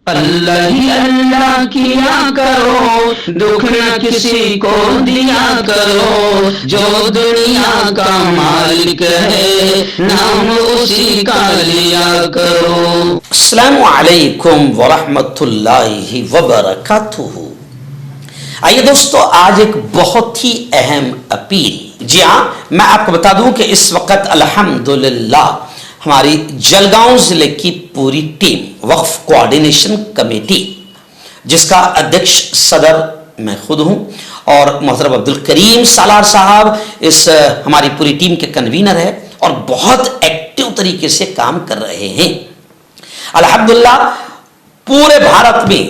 اللہ ہی اللہ کیا کرو، دکھ نہ کسی کو دیا کرو، جو دنیا کا مالک ہے نام اسی کا لیا کرو۔ السلام علیکم ورحمۃ اللہ وبرکاتہ۔ آئیے دوستو، آج ایک بہت ہی اہم اپیل۔ جی ہاں، میں آپ کو بتا دوں کہ اس وقت الحمدللہ ہماری جلگاؤں ضلع کی پوری ٹیم وقف کوآرڈینیشن کمیٹی، جس کا ادھیکش صدر میں خود ہوں اور محترم عبدالکریم سالار صاحب اس ہماری پوری ٹیم کے کنوینر ہے اور بہت ایکٹیو طریقے سے کام کر رہے ہیں۔ الحمدللہ پورے بھارت میں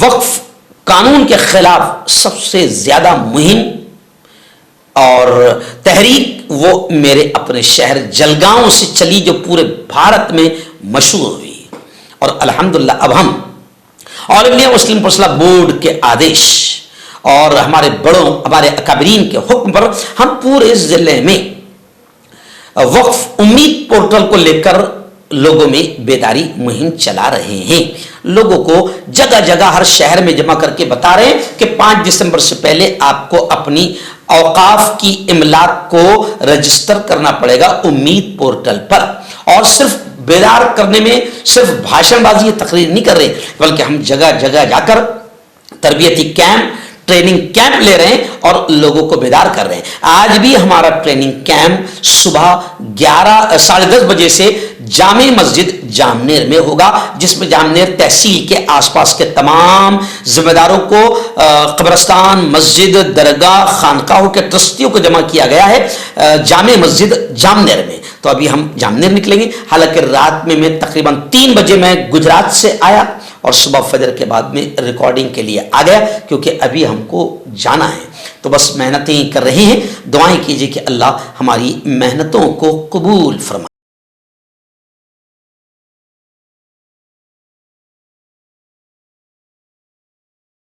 وقف قانون کے خلاف سب سے زیادہ مہم اور تحریک وہ میرے اپنے شہر جلگاؤں سے چلی، جو پورے بھارت میں مشہور ہوئی، اور الحمدللہ اب ہم آل انڈیا مسلم پرسنل بورڈ کے آدیش اور ہمارے بڑوں، ہمارے اکابرین کے حکم پر ہم پورے ضلع میں وقف امید پورٹل کو لے کر لوگوں میں بیداری مہم چلا رہے ہیں۔ لوگوں کو جگہ جگہ ہر شہر میں جمع کر کے بتا رہے ہیں کہ 5 دسمبر سے پہلے آپ کو اپنی اوقاف کی املاک کو رجسٹر کرنا پڑے گا امید پورٹل پر، اور صرف بیدار کرنے میں صرف بھاشن بازی تقریر نہیں کر رہے، بلکہ ہم جگہ جگہ جا کر تربیتی کیمپ، ٹریننگ کیمپ لے رہے ہیں اور لوگوں کو بیدار کر رہے ہیں۔ آج بھی ہمارا ٹریننگ کیمپ صبح 10:30 بجے سے جامع مسجد جامنیر میں ہوگا، جس میں جامنیر تحصیل کے آس پاس کے تمام ذمہ داروں کو، قبرستان، مسجد، درگاہ، خانقاہوں کے ٹرسٹیوں کو جمع کیا گیا ہے جامع مسجد جامنیر میں۔ تو ابھی ہم جامنیر نکلیں گے، حالانکہ رات میں تقریباً 3 بجے میں گجرات سے آیا اور صبح فجر کے بعد میں ریکارڈنگ کے لیے آ گیا، کیونکہ ابھی ہم کو جانا ہے۔ تو بس محنتیں کر رہے ہیں، دعائیں کیجیے کہ اللہ ہماری محنتوں کو قبول فرمائے۔